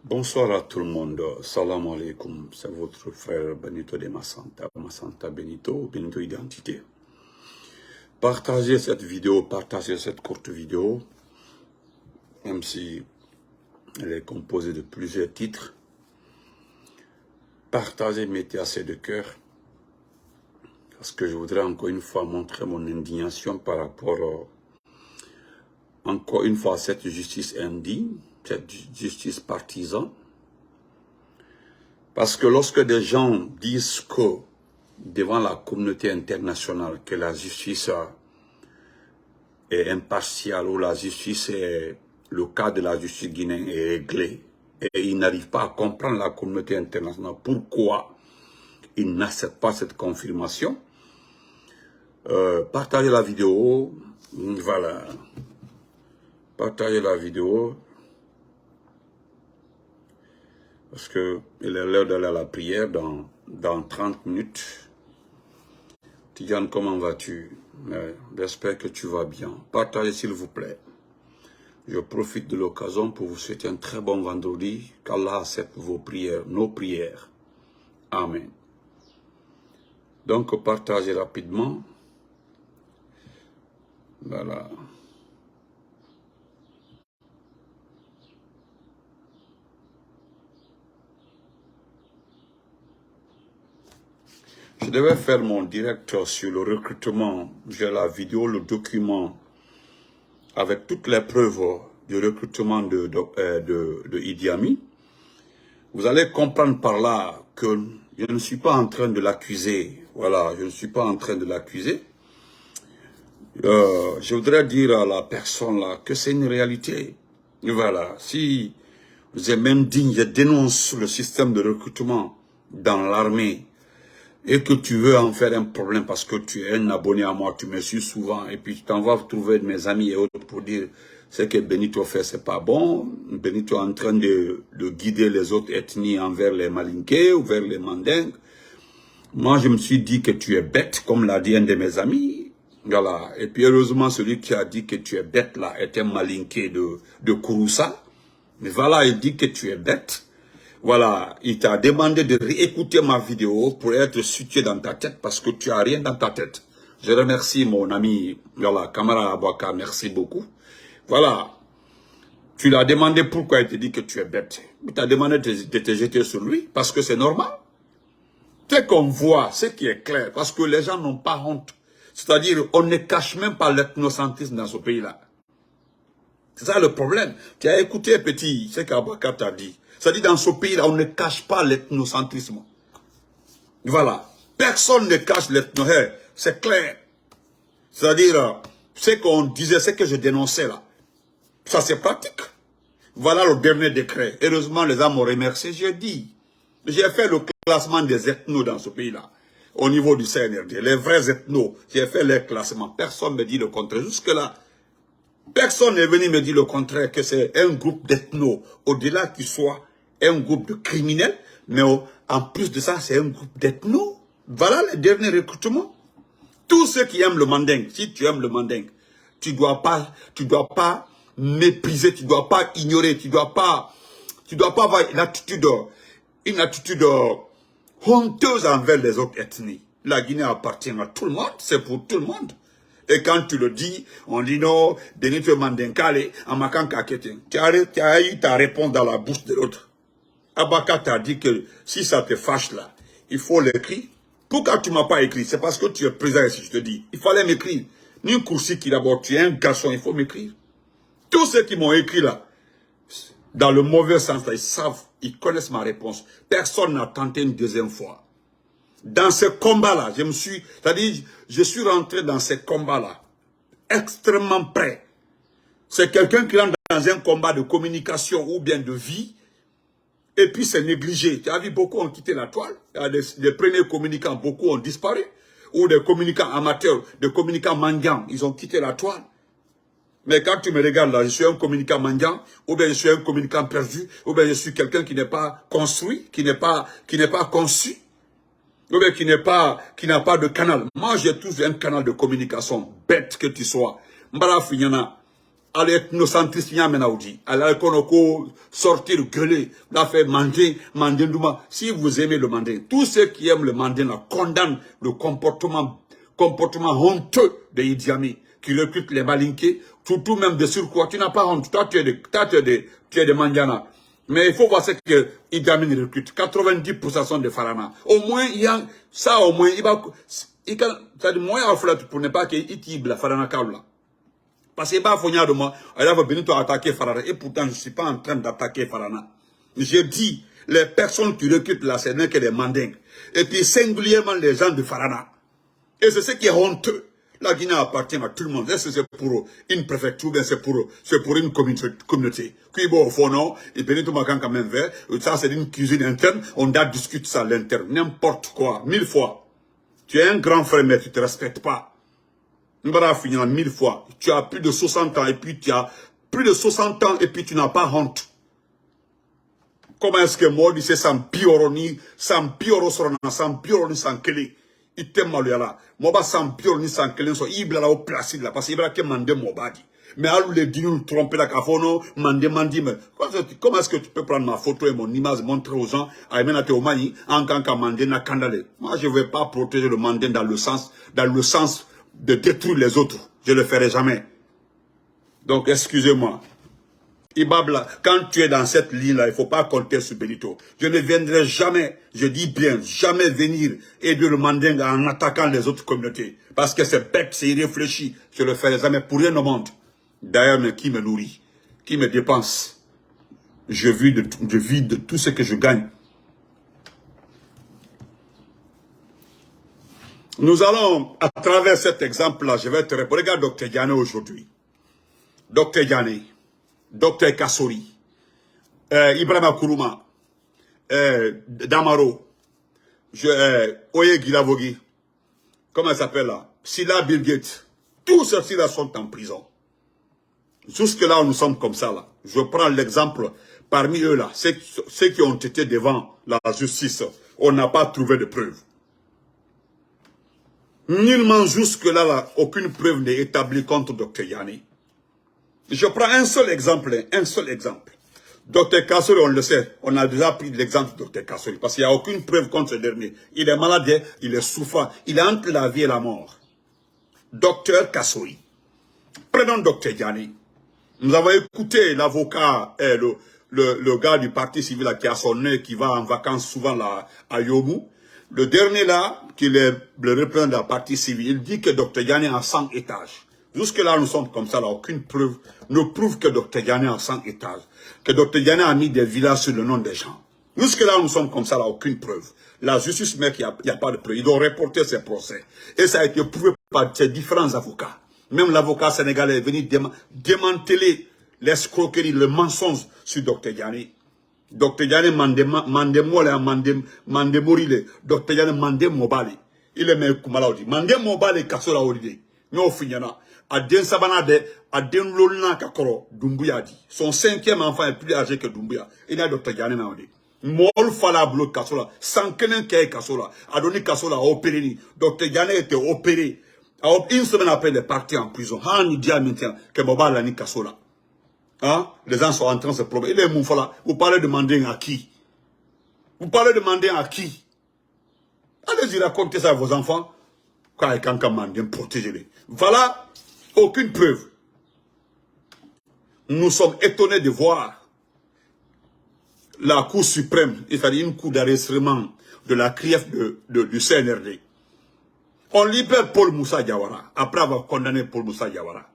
Bonsoir à tout le monde. Salam alaikum. C'est votre frère Benito de Massanta. Massanta Benito, Benito Identité. Partagez cette vidéo, partagez cette courte vidéo, même si elle est composée de plusieurs titres. Partagez, mettez assez de cœur. Parce que je voudrais encore une fois montrer mon indignation par rapport, encore une fois, à cette justice indigne, cette justice partisane. Parce que lorsque des gens disent que, devant la communauté internationale, que la justice est impartiale ou la justice est, le cas de la justice guinéenne est réglé, et ils n'arrivent pas à comprendre la communauté internationale, pourquoi ils n'acceptent pas cette confirmation, partagez la vidéo, voilà, partagez la vidéo, parce qu'il est l'heure d'aller à la prière dans 30 minutes. Tidiane, comment vas-tu? J'espère que tu vas bien. Partagez s'il vous plaît. Je profite de l'occasion pour vous souhaiter un très bon vendredi. Qu'Allah accepte vos prières, nos prières. Amen. Donc, partagez rapidement. Voilà. Je devais faire mon direct sur le recrutement. J'ai la vidéo, le document, avec toutes les preuves du recrutement de Idi Amin. Vous allez comprendre par là que je ne suis pas en train de l'accuser. Voilà, je ne suis pas en train de l'accuser. Je voudrais dire à la personne là que c'est une réalité. Voilà, si vous êtes même digne, je dénonce le système de recrutement dans l'armée et que tu veux en faire un problème parce que tu es un abonné à moi, tu me suis souvent et puis tu t'en vas trouver mes amis et autres pour dire ce que Benito fait, c'est pas bon. Benito est en train de guider les autres ethnies envers les Malinké ou vers les Mandingues. Moi, je me suis dit que tu es bête, comme l'a dit un de mes amis. Voilà. Et puis, heureusement, celui qui a dit que tu es bête, là, est un Malinké de Kouroussa. Mais voilà, il dit que tu es bête. Voilà. Il t'a demandé de réécouter ma vidéo pour être situé dans ta tête parce que tu n'as rien dans ta tête. Je remercie mon ami, voilà, Kamara Abouaka, merci beaucoup. Voilà. Tu l'as demandé pourquoi il te dit que tu es bête. Il t'a demandé de te jeter sur lui parce que c'est normal. C'est qu'on voit, ce qui est clair, parce que les gens n'ont pas honte. C'est-à-dire, on ne cache même pas l'ethnocentrisme dans ce pays-là. C'est ça le problème. Tu as écouté, petit, ce qu'Abouaka t'a dit. C'est-à-dire, dans ce pays-là, on ne cache pas l'ethnocentrisme. Voilà. Personne ne cache l'ethnocentrisme. C'est clair. C'est-à-dire, ce qu'on disait, ce que je dénonçais là, ça c'est pratique. Voilà le dernier décret. Heureusement, les gens m'ont remercié, j'ai dit. J'ai fait le classement des ethnos dans ce pays-là, au niveau du CNRD. Les vrais ethnos, j'ai fait les classements. Personne ne me dit le contraire. Jusque-là, personne n'est venu me dire le contraire, que c'est un groupe d'ethnos. Au-delà qu'il soit un groupe de criminels, mais en plus de ça, c'est un groupe d'ethnos. Voilà les derniers recrutements. Tous ceux qui aiment le mandingue, si tu aimes le mandingue, tu dois pas mépriser, tu dois pas ignorer, tu dois pas avoir une attitude honteuse envers les autres ethnies. La Guinée appartient à tout le monde, c'est pour tout le monde. Et quand tu le dis, on dit non, Benito Mandenkale, Amakanka Keten. Tu as eu ta réponse dans la bouche de l'autre. Abaka t'a dit que si ça te fâche là, il faut l'écrire. Pourquoi tu ne m'as pas écrit? C'est parce que tu es présent ici, je te dis. Il fallait m'écrire. Ni Koursi qui d'abord, tu es un garçon, il faut m'écrire. Tous ceux qui m'ont écrit là, dans le mauvais sens, là, ils savent, ils connaissent ma réponse. Personne n'a tenté une deuxième fois. Dans ce combat-là, je suis rentré dans ce combat-là, extrêmement prêt. C'est quelqu'un qui rentre dans un combat de communication ou bien de vie, et puis c'est négligé. Tu as vu, beaucoup ont quitté la toile. Les premiers communicants, beaucoup ont disparu. Ou des communicants amateurs, des communicants mendiants, ils ont quitté la toile. Mais quand tu me regardes là, je suis un communicant mendiant, ou bien je suis un communicant perdu, ou bien je suis quelqu'un qui n'est pas construit, qui n'est pas conçu, ou bien qui n'a pas de canal. Moi, j'ai toujours un canal de communication, bête que tu sois. Mbara Finyana, à l'ethnocentriste Yamenaoudi, à l'Alkonoko, sortir, gueuler, la faire manger, Douma. Si vous aimez le mandin, tous ceux qui aiment le mandin là, condamnent le comportement honteux de Idi Amin, qui recrute les malinqués, tout même de surcroît. Tu n'as pas honte, toi tu es des mandianas. Mais il faut voir ce que Idi Amin recrute. 90% sont des Farana. Au moins, il y a, ça au moins, il va, c'est-à-dire, moi, il faut pour ne pas qu'il tibre la Farana Kaula. Parce qu'il va venir de moi, il va venir attaquer Farana. Et pourtant, je ne suis pas en train d'attaquer Farana. J'ai dit, les personnes qui recrutent là, ce n'est que des mandingues. Et puis, singulièrement, les gens de Farana. Et c'est ce qui est honteux. La Guinée appartient à tout le monde. Est-ce que c'est pour une préfecture, bien c'est pour une communauté. Qui bon, au fond, non, et puis tout quand même vert. Ça, c'est une cuisine interne. On doit discuter ça à l'interne. N'importe quoi. 1000 fois. Tu es un grand frère, mais tu ne te respectes pas. On va finir 1000 fois. Tu as plus de 60 ans et puis tu as plus de 60 ans et puis tu n'as pas honte. Comment est-ce que moi, je dis sans pioroni, sans piorosorona, sans pioroni, sans kele. Il t'aime mal là. Moi, je sans pioroni, sans kele, il est là au place là. Parce qu'il va que mande mon badi. Mais à lui, dit nous tromper la cafono, mande, mais comment est-ce que tu peux prendre ma photo et mon image, montrer aux gens, à Emenate Omani, en tant qu'à mande na kandale. Moi, je ne vais pas protéger le mande dans le sens de détruire les autres. Je ne le ferai jamais. Donc, excusez-moi. Ibabla, quand tu es dans cette ligne-là, il ne faut pas compter sur Benito. Je ne viendrai jamais, je dis bien, jamais venir aider le mandingue en attaquant les autres communautés. Parce que c'est bête, c'est irréfléchi. Je ne le ferai jamais pour rien au monde. D'ailleurs, mais qui me nourrit, qui me dépense. Je vis de tout ce que je gagne. Nous allons, à travers cet exemple-là, je vais te répondre. Regarde Dr Diané aujourd'hui. Dr Diané, Dr Kassori, Ibrahima Kourouma, Damaro, Oye Guilavogui, comment elle s'appelle là? Silla Bill Gates. Tous ceux-ci-là sont en prison. Jusque-là, nous sommes comme ça là. Je prends l'exemple parmi eux là, ceux qui ont été devant la justice. On n'a pas trouvé de preuves. Nullement jusque-là, là, aucune preuve n'est établie contre Dr Diané. Je prends un seul exemple. Dr Kassori, on le sait, on a déjà pris l'exemple de Dr Kassori, parce qu'il n'y a aucune preuve contre ce dernier. Il est malade, il est souffrant, il est entre la vie et la mort. Dr Kassori. Prenons Dr Diané. Nous avons écouté l'avocat, le gars du parti civil là, qui a son nez, qui va en vacances souvent là, à Yomu. Le dernier là, qui est le représentant de la partie civile, il dit que Dr Diané a 100 étages. Jusque-là, nous sommes comme ça, là, aucune preuve ne prouve que Dr Diané a 100 étages. Que Dr Diané a mis des villas sur le nom des gens. Jusque-là, nous sommes comme ça, là, aucune preuve. La justice, mec, il n'y a pas de preuve. Ils doivent reporter ces procès. Et ça a été prouvé par ces différents avocats. Même l'avocat sénégalais est venu démanteler l'escroquerie, le mensonge sur Dr Diané. Dr Diané mande morile, Dr Diané mande mobali. Il est même Koumalaudi. Mande mobali kasola olide. Mais au final, Aden Sabanade, Aden Lolna Kakoro, Doumbouya dit. Son 5e enfant est plus âgé que Doumbouya. Il y a Dr Diané Naoudi. Mol Fala Blo Kasola, sans qu'un kay Kasola, Adoni Kasola a opéré. Dr Diané était opéré. Une semaine après, il est parti en prison. Han nous dit maintenant que Boba Lani Kasola. Hein? Les gens sont en train de se promener. Il est Moufala. Vous parlez de manding à qui? Vous parlez de manding à qui? Allez-y raconter ça à vos enfants. Quand il y a manding, protégez-les. Voilà, aucune preuve. Nous sommes étonnés de voir la Cour suprême, c'est-à-dire une cour d'arrêtement de la CRIEF du CNRD. On libère Paul Moussa Diawara, après avoir condamné Paul Moussa Diawara.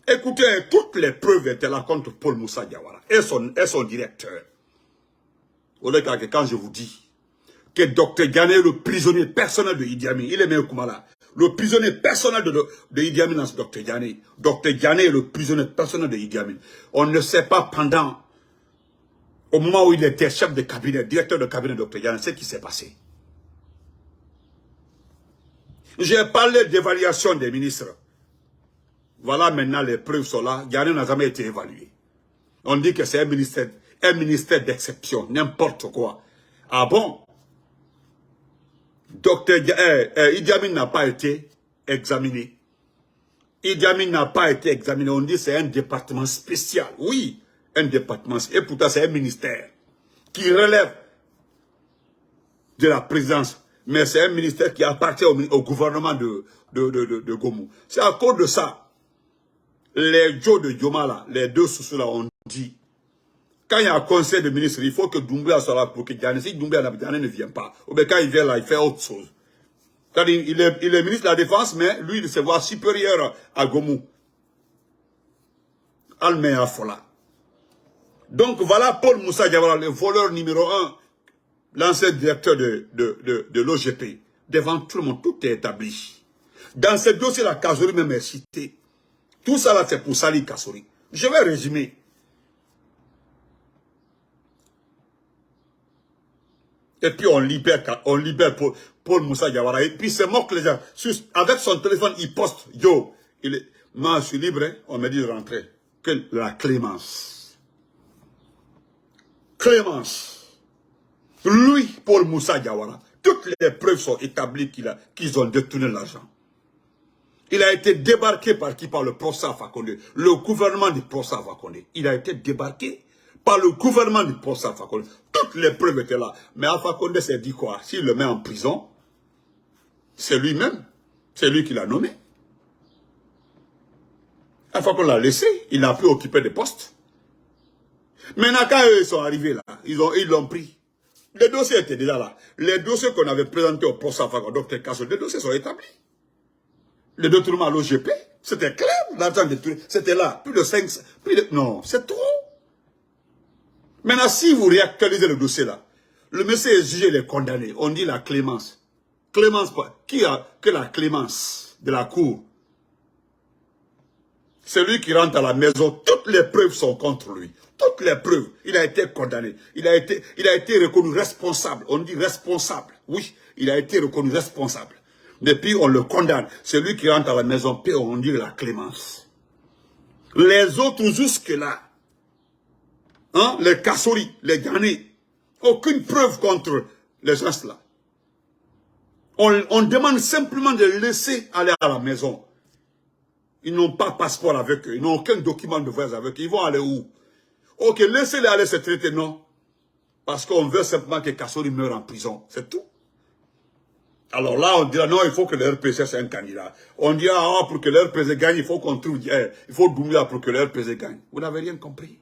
Écoutez, toutes les preuves étaient là contre Paul Moussa Diawara et son directeur. Quand je vous dis que Dr Diané est le prisonnier personnel de Idi Amin, il est même Koumala. Le prisonnier personnel de Idi Amin, c'est Dr Diané. Dr Diané est le prisonnier personnel de Idi Amin. On ne sait pas pendant, au moment où il était chef de cabinet, directeur de cabinet de Dr Diané, ce qui s'est passé. J'ai parlé d'évaluation des ministres. Voilà maintenant les preuves sont là. Diané n'a jamais été évalué. On dit que c'est un ministère d'exception, n'importe quoi. Ah bon? Idi Amin n'a pas été examiné. Idi Amin n'a pas été examiné. On dit que c'est un département spécial. Oui, un département. Et pourtant, c'est un ministère qui relève de la présidence. Mais c'est un ministère qui appartient au gouvernement de Gomu. C'est à cause de ça. Les Joe de Yoma, les deux sous-là, ont dit, quand il y a un conseil de ministres, il faut que Doumbouya soit là pour que Diané, si Doumbouya ne vient pas, ou bien quand il vient là, il fait autre chose. C'est-à-dire, il est ministre de la Défense, mais lui, il se voit supérieur à Gomu. Almeya Fola. Donc voilà Paul Moussa Diawara, le voleur numéro 1, l'ancien directeur de l'OGP. Devant tout le monde, tout est établi. Dans ce dossier, la Kassouri même est citée. Tout ça là, c'est pour salir Kassouri. Je vais résumer. Et puis on libère Paul Moussa Diawara. Et puis c'est moque les gens. Avec son téléphone, il poste. Yo, moi je suis libre, hein, on me dit de rentrer. Que la clémence. Clémence. Lui, Paul Moussa Diawara, toutes les preuves sont établies qu'ils ont détourné l'argent. Il a été débarqué par qui? Par le professeur Fakonde, le gouvernement du professeur Fakonde. Il a été débarqué par le gouvernement du professeur Fakonde. Toutes les preuves étaient là. Mais Alpha Condé s'est dit quoi? S'il le met en prison, c'est lui-même. C'est lui qui l'a nommé. Alpha Condé l'a laissé, il n'a plus occupé de poste. Maintenant, quand eux sont arrivés là, ils l'ont pris. Les dossiers étaient déjà là. Les dossiers qu'on avait présentés au professeur Fakonde, Dr Kasso, les dossiers sont établis. Le détournement à l'OGP, c'était clair, l'argent détourné, c'était là, plus de 5, non, c'est trop. Maintenant, si vous réactualisez le dossier là, le monsieur est jugé, il est condamné, on dit la clémence. Clémence, qui a que la clémence de la cour? Celui qui rentre à la maison, toutes les preuves sont contre lui. Toutes les preuves, il a été condamné. Il a été reconnu responsable. On dit responsable. Oui, il a été reconnu responsable. Depuis, on le condamne. Celui qui rentre à la maison, on dit la clémence. Les autres, jusque-là, hein, les Kassouri, les Ghanais, aucune preuve contre les gens-là. On demande simplement de laisser aller à la maison. Ils n'ont pas de passeport avec eux, ils n'ont aucun document de voyage avec eux. Ils vont aller où? Ok, laissez-les aller se traiter, non. Parce qu'on veut simplement que Kassouri meure en prison, c'est tout. Alors là, on dira non, il faut que le RPC c'est un candidat. On dira, ah, pour que le RPC gagne, il faut qu'on trouve, il faut Doumbouya pour que le RPC gagne. Vous n'avez rien compris.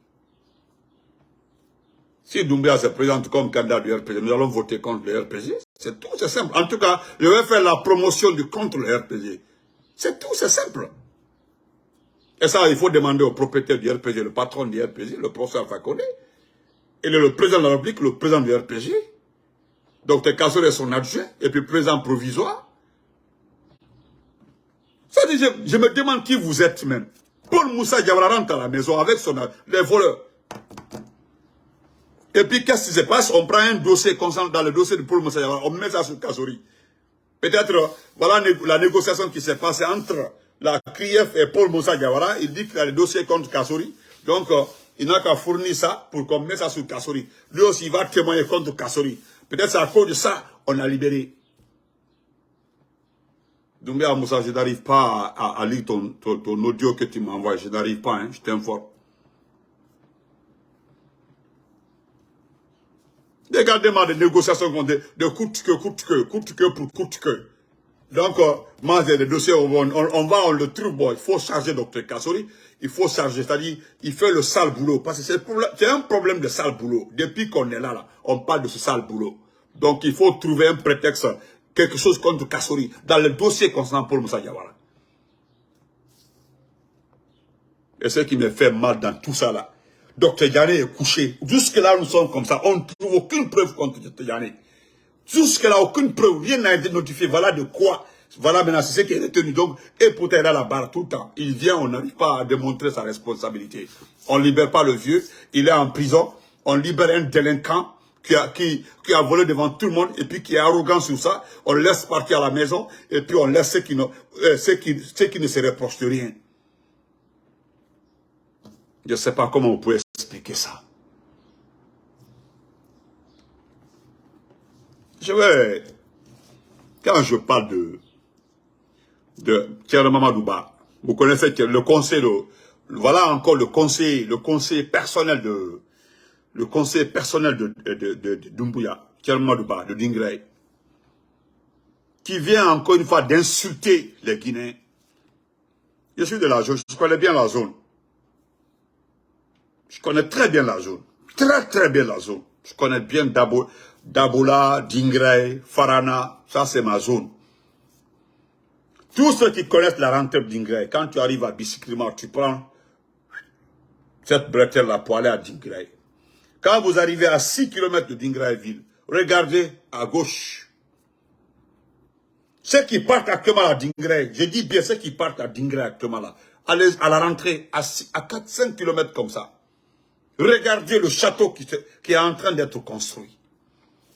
Si Doumbouya se présente comme candidat du RPC, nous allons voter contre le RPC. C'est tout, c'est simple. En tout cas, je vais faire la promotion contre le RPC. C'est tout, c'est simple. Et ça, il faut demander au propriétaire du RPG, le patron du RPG, le professeur Fakonde. Il est le président de la République, le président du RPG. Dr Kassouri est son adjoint, et puis président provisoire. Ça dit, je me demande qui vous êtes même. Paul Moussa Diawara rentre à la maison avec les voleurs. Et puis qu'est-ce qui se passe? On prend un dossier constant dans le dossier de Paul Moussa Diawara, on met ça sur Kassouri. Peut-être, voilà la négociation qui s'est passée entre la CRIEF et Paul Moussa Diawara. Il dit qu'il y a le dossier contre Kassouri. Donc, il n'a qu'à fournir ça pour qu'on mette ça sur Kassouri. Lui aussi, il va témoigner contre Kassouri. Peut-être c'est à cause de ça, on a libéré. Doumbouya Moussa, je n'arrive pas à lire ton audio que tu m'envoies. Je n'arrive pas, hein, je t'informe. Regardez-moi des négociations de coûte que pour coûte que. Donc, moi, j'ai des dossiers, on le trouve, bon, il faut charger Dr Kassouri, il faut charger, c'est-à-dire, il fait le sale boulot, parce que c'est un problème de sale boulot. Depuis qu'on est là, on parle de ce sale boulot. Donc, il faut trouver un prétexte, quelque chose contre Kassouri, dans le dossier concernant Paul Moussa Diawara. Et ce qui me fait mal dans tout ça là, Dr Diané est couché. Jusque là, nous sommes comme ça, on ne trouve aucune preuve contre Dr Diané. Jusque-là, aucune preuve, rien n'a été notifié. Voilà de quoi. Voilà maintenant, c'est ce qui est retenu. Donc, et pourtant, il a la barre tout le temps. Il vient, on n'arrive pas à démontrer sa responsabilité. On ne libère pas le vieux, il est en prison. On libère un délinquant qui a volé devant tout le monde et puis qui est arrogant sur ça. On le laisse partir à la maison et puis on laisse ceux qui ne se reprochent de rien. Je ne sais pas comment on peut expliquer ça. Quand je parle de Thierry Mamadouba, Vous connaissez le conseil, voilà encore le conseil personnel de Doumbouya, de Dingré, qui vient encore une fois d'insulter les Guinéens. Je suis de la zone, je connais bien la zone. Je connais très bien la zone. Très très bien la zone. Je connais bien Dabola, Dingré, Farana, ça c'est ma zone. Tous ceux qui connaissent la rentrée d'Ingré, quand tu arrives à Bissikrima, tu prends cette bretelle-là pour aller à Dingré. Quand vous arrivez à 6 km de Dingré-ville, regardez à gauche. Ceux qui partent actuellement à Dingré, je dis bien ceux qui partent à Dingré actuellement là, à la rentrée, à 4-5 km comme ça. Regardez le château qui est en train d'être construit.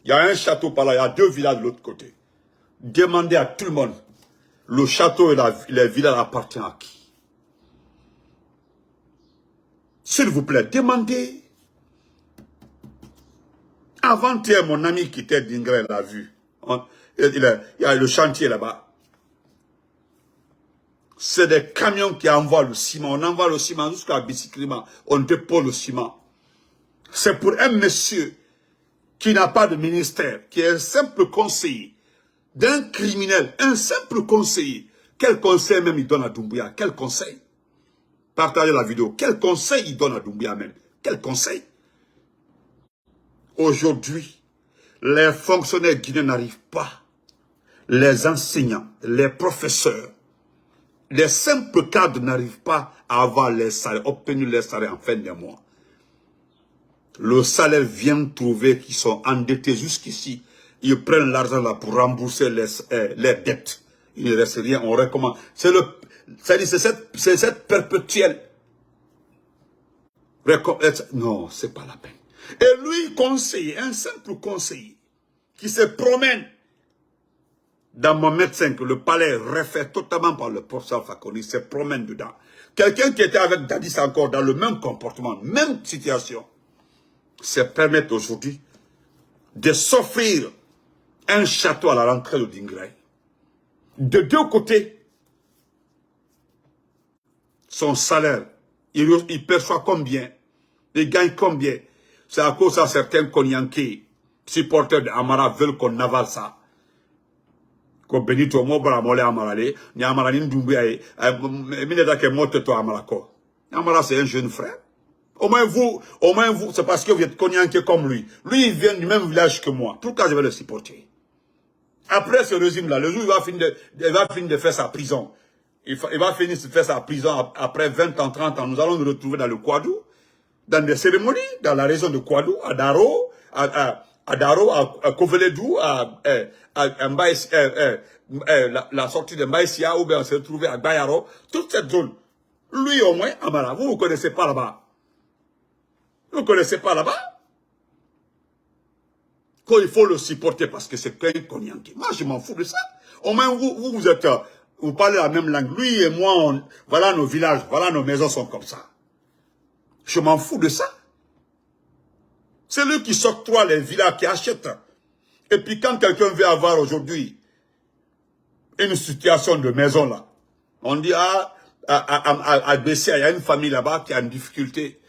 Il y a un château par là, il y a 2 villas de l'autre côté. Demandez à tout le monde. Le château et les villas appartiennent à qui? S'il vous plaît, demandez. Avant-hier, mon ami qui était d'Ingré l'a vu. Il y a le chantier là-bas. C'est des camions qui envoient le ciment. On envoie le ciment jusqu'à Bissikrima. On dépose le ciment. C'est pour un monsieur qui n'a pas de ministère, qui est un simple conseiller d'un criminel, un simple conseiller. Quel conseil même il donne à Doumbouya? Quel conseil? Partagez la vidéo. Quel conseil il donne à Doumbouya même? Quel conseil? Aujourd'hui, les fonctionnaires guinéens n'arrivent pas. Les enseignants, les professeurs, les simples cadres n'arrivent pas à avoir les salaires, obtenir les salaires en fin de mois. Le salaire vient trouver qu'ils sont endettés jusqu'ici. Ils prennent l'argent là pour rembourser les dettes. Il ne reste rien, on recommande. C'est cette perpétuelle. Non, c'est pas la peine. Et lui, conseiller, un simple conseiller, qui se promène dans mon médecin, que le palais refait totalement par le professeur Fakoli, se promène dedans. Quelqu'un qui était avec Dadis encore dans le même comportement, même situation, se permet aujourd'hui de s'offrir un château à la rentrée de Dingré. De 2 côtés, son salaire, il perçoit combien, il gagne combien. C'est à cause de certains Konyankés, supporters de Amara, veulent qu'on avale ça. Ko Benito Mobra Mole Amarale, ni Amara ni Doumbouya, Mineda ke mote to Amarako. Amara c'est un jeune frère. Au moins vous, c'est parce que vous êtes Konyanké comme lui. Lui, il vient du même village que moi. Pourquoi je vais le supporter? Après ce régime-là, le jour où il va finir de faire sa prison. Il va finir de faire sa prison après 20 ans, 30 ans. Nous allons nous retrouver dans le Kouadou, dans des cérémonies, dans la région de Kouadou, à Daro, à Koveledou, la sortie de Mbaïsia, ou bien on s'est retrouvé à Bayaro, toute cette zone. Lui au moins, Amara, vous ne connaissez pas là-bas. Vous ne connaissez pas là-bas? Qu'il faut le supporter parce que c'est qu'un Konyanké. Moi, je m'en fous de ça. Au moins, vous êtes, vous parlez la même langue. Lui et moi, voilà nos villages, voilà nos maisons sont comme ça. Je m'en fous de ça. C'est lui qui s'octroie les villas, qui achète. Et puis quand quelqu'un veut avoir aujourd'hui une situation de maison là, on dit à Bessia, il y a une famille là-bas qui a une difficulté.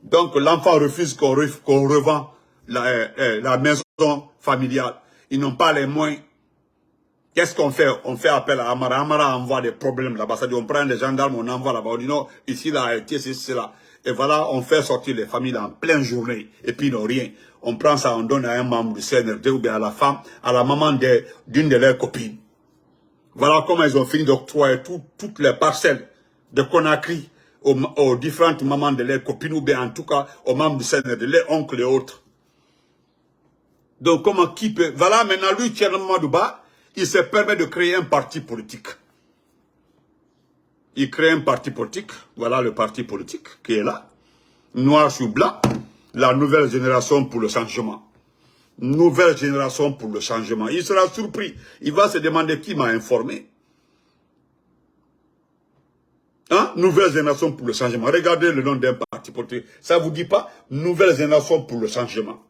Donc l'enfant refuse qu'on revend la maison familiale. Ils n'ont pas les moyens. Qu'est-ce qu'on fait? On fait appel à Amara. Amara envoie des problèmes là-bas. Ça dit, on prend les gendarmes, on envoie là-bas. On dit non, ici, là, c'est là. Et voilà, on fait sortir les familles en pleine journée. Et puis, ils n'ont rien. On prend ça, on donne à un membre du CNRD ou bien à la femme, à la maman d'une de leurs copines. Voilà comment ils ont fini d'octroyer toutes les parcelles de Conakry aux différentes mamans de leurs copines ou bien en tout cas aux membres du CNRD, les oncles et autres. Donc, comment qui peut... Voilà, maintenant, lui, Thierry Madouba, il se permet de créer un parti politique. Il crée un parti politique. Voilà le parti politique qui est là. Noir sur blanc. La nouvelle génération pour le changement. Nouvelle génération pour le changement. Il sera surpris. Il va se demander qui m'a informé. Hein? Nouvelle génération pour le changement. Regardez le nom d'un parti politique. Ça ne vous dit pas? Nouvelle génération pour le changement.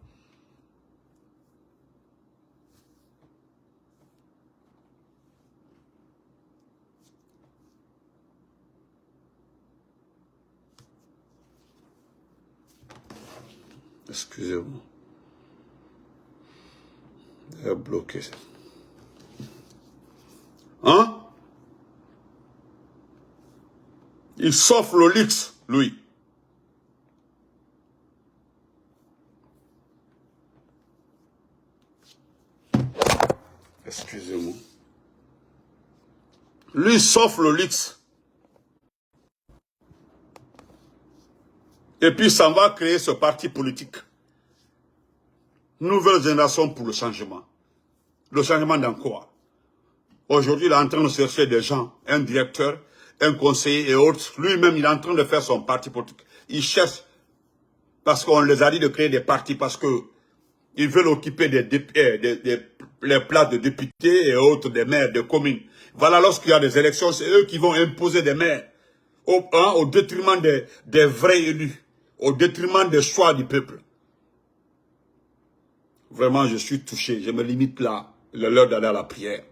Excusez-moi. Il est bloqué. Hein? Il s'offre le luxe, lui. Excusez-moi. Lui s'offre le luxe. Et puis, ça va créer ce parti politique. Nouvelle génération pour le changement. Le changement dans quoi? Aujourd'hui, il est en train de chercher des gens, un directeur, un conseiller et autres. Lui-même, il est en train de faire son parti politique. Il cherche, parce qu'on les a dit de créer des partis, parce que ils veulent occuper les places de députés et autres, des maires, des communes. Voilà, lorsqu'il y a des élections, c'est eux qui vont imposer des maires au détriment des vrais élus, au détriment des choix du peuple. Vraiment, je suis touché. Je me limite là. Il est l'heure d'aller à la prière.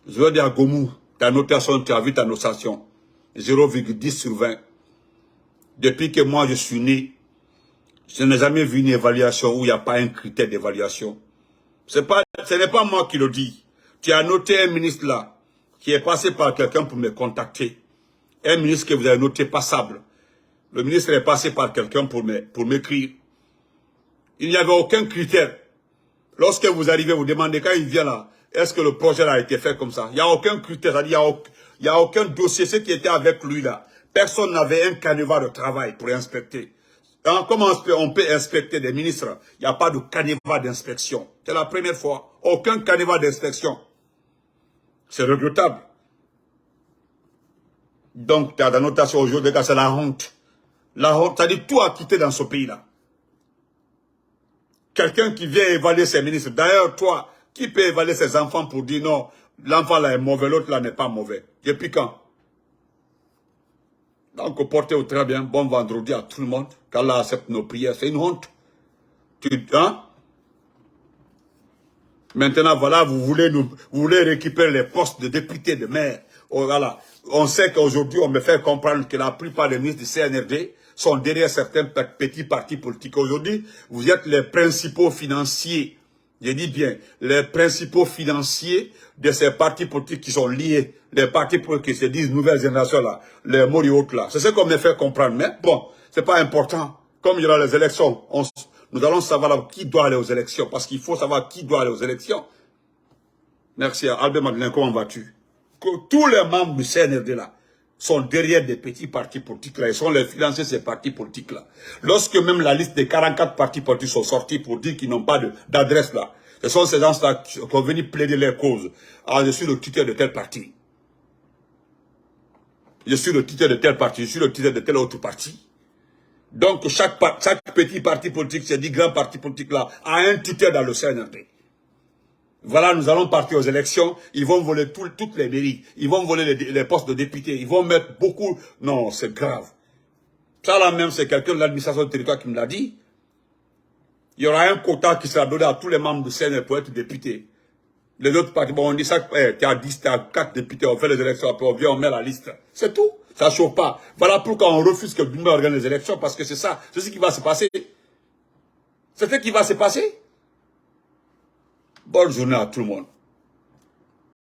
Je veux dire à Gomou, ta notation, tu as vu ta notation. 0,10 sur 20. Depuis que moi je suis né, je n'ai jamais vu une évaluation où il n'y a pas un critère d'évaluation. Ce n'est pas moi qui le dis. Tu as noté un ministre là, qui est passé par quelqu'un pour me contacter. Un ministre que vous avez noté passable. Le ministre est passé par quelqu'un pour m'écrire. Il n'y avait aucun critère. Lorsque vous arrivez, vous demandez quand il vient là, est-ce que le projet a été fait comme ça? Il n'y a aucun critère, il n'y a aucun dossier. Ce qui était avec lui là, personne n'avait un canevas de travail pour inspecter. Comment on peut inspecter des ministres? Il n'y a pas de canevas d'inspection. C'est la première fois. Aucun canevas d'inspection. C'est regrettable. Donc, tu as la notation aujourd'hui, c'est la honte. La honte, c'est-à-dire tout a quitté dans ce pays-là. Quelqu'un qui vient évaluer ses ministres. D'ailleurs, toi, qui peut évaluer ses enfants pour dire non, l'enfant là est mauvais, l'autre là n'est pas mauvais? Depuis quand? Donc, portez-vous très bien. Bon vendredi à tout le monde. Qu'Allah accepte nos prières. C'est une honte. Hein? Maintenant, voilà, vous voulez récupérer les postes de députés, de maires. Oh, voilà. On sait qu'aujourd'hui, on me fait comprendre que la plupart des ministres du CNRD sont derrière certains petits partis politiques. Aujourd'hui, vous êtes les principaux financiers, je dis bien, les principaux financiers de ces partis politiques qui sont liés, les partis politiques qui se disent nouvelle génération là, les moriotes là. C'est ce qu'on me fait comprendre. Mais bon, c'est pas important. Comme il y aura les élections, nous allons savoir qui doit aller aux élections, parce qu'il faut savoir qui doit aller aux élections. Merci. Albert Madeleine, comment vas-tu? Tous les membres du CNRD là sont derrière des petits partis politiques là. Ils sont les financiers de ces partis politiques là. Lorsque même la liste des 44 partis politiques sont sortis pour dire qu'ils n'ont pas d'adresse là, ce sont ces gens-là qui sont venus plaider leur cause. Ah, je suis le tuteur de tel parti. Je suis le tuteur de tel parti. Je suis le tuteur de tel autre parti. Donc, chaque petit parti politique, ces 10 grands partis politiques là, a un tuteur dans le CNRD. Voilà, nous allons partir aux élections, ils vont voler toutes les mairies, ils vont voler les postes de députés, ils vont mettre beaucoup... Non, c'est grave. Ça là même, c'est quelqu'un de l'administration du territoire qui me l'a dit. Il y aura un quota qui sera donné à tous les membres du CNRD pour être députés. Les autres partis, bon, on dit ça, tu as 10, tu as 4 députés, on fait les élections, après on vient, on met la liste. C'est tout. Ça ne chauffe pas. Voilà pourquoi on refuse que Bimba organise les élections, parce que c'est ça, c'est ce qui va se passer. C'est ce qui va se passer. Bonne journée à tout le monde.